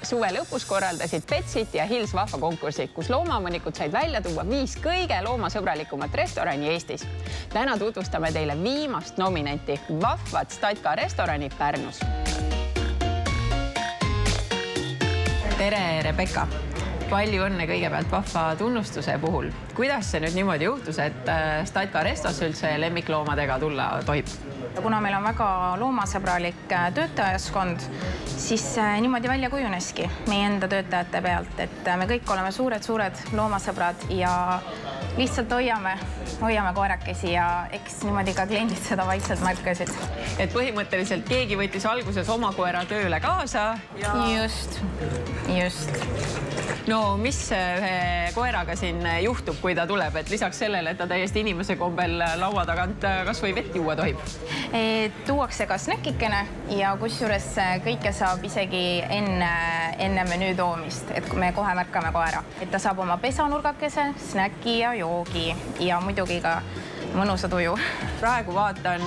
suve lõpus korraldasid Petsit ja Hills vahva konkursi, kus loomaomanikud said välja tuua 5 kõige loomasõbralikumat restorani Eestis. Täna tutvustame teile viimast nominenti, vahvat Statka restorani Pärnus. Tere, Rebecca! Palju õnne kõigepealt vahva tunnustuse puhul. Kuidas see nüüd niimoodi juhtus, et Statka restos üldse lemmikloomadega tulla tohib? Kuna meil on väga loomasõbralik töötajaskond, siis niimoodi välja kujuneski meie enda töötajate pealt, et me kõik oleme suured loomasõbrad ja lihtsalt hoiame koerakesi ja eks niimoodi ka kliendid seda vaikselt märkasid. Et põhimõtteliselt keegi võttis alguses oma koera tööle kaasa ja... Just. No mis ühe koeraga siin juhtub, kui ta tuleb, et lisaks sellele, et ta täiesti inimese kombel laua tagant kas või vett juua tohib? Tuuakse ka snäkikene ja kusjuures kõike saab isegi enne menüü toomist, et me kohe märkame koera. Et ta saab oma pesanurgakese, snäki ja joogi ja muidugi ka mõnusa tuju. Praegu vaatan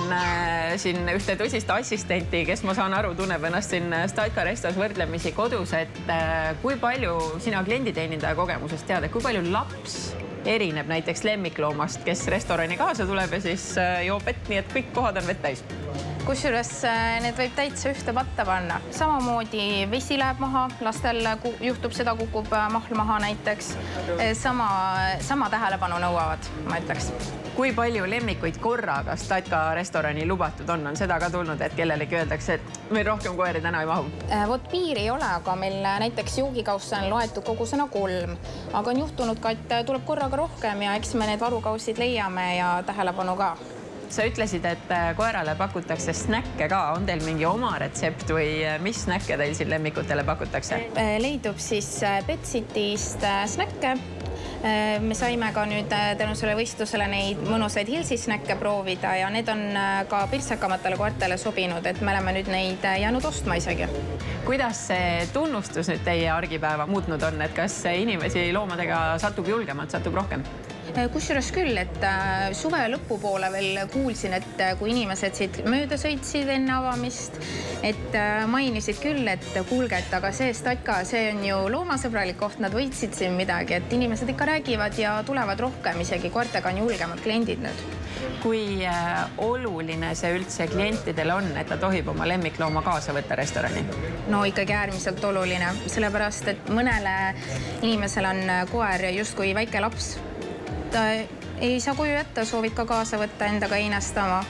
siin ühte tõsist assistenti, kes ma saan aru, tunneb ennast siin Statka restos võrdlemisi kodus, et kui palju sina klienditeenindaja kogemusest tead, kui palju laps erineb näiteks lemmikloomast, kes restorani kaasa tuleb ja siis joob vett, nii et kõik kohad on vett täis? Kusjuures need võib täitsa ühte patta panna. Samamoodi vesi läheb maha, lastel juhtub seda, kukub mahl maha näiteks. Sama tähelepanu nõuavad, ma ütleks. Kui palju lemmikuid korraga Statka restorani lubatud on seda ka tulnud, et kellelegi öeldakse, et meil rohkem koeri täna ei mahu? Vot piiri ei ole, aga meil näiteks joogikausse on loetud kogusena 3. Aga on juhtunud ka, et tuleb korraga rohkem ja eks me need varukaussid leiame ja tähelepanu ka. Sa ütlesid, et koerale pakutakse snäkke ka. On teil mingi oma retsept või mis snäkke teil siin lemmikutele pakutakse? Leidub siis Petsitist snäkke. Me saime ka nüüd tänu selle võistlusele neid mõnusaid Hillsi snäkke proovida ja need on ka pirtsakamatele koertele sobinud, et me oleme nüüd neid jäänud ostma isegi. Kuidas see tunnustus nüüd teie argipäeva muutnud on, et kas inimesi loomadega satub julgemalt, satub rohkem? Kusjuures küll, et suve lõpu poole veel kuulsin, et kui inimesed siit mööda sõitsid enne avamist, et mainisid küll, et kuulge, et aga see Statka, see on ju loomasõbralik koht, nad võitsid siin midagi, et inimesed ikka räägivad ja tulevad rohkem, isegi koertega on julgemad kliendid nüüd. Kui oluline see üldse klientidele on, et ta tohib oma lemmiklooma kaasa võtta restorani? No ikkagi äärmiselt oluline, sellepärast, et mõnele inimesele on koer justkui väike laps. Ta ei saa koju jätta, soovib ka kaasa võtta endaga einastama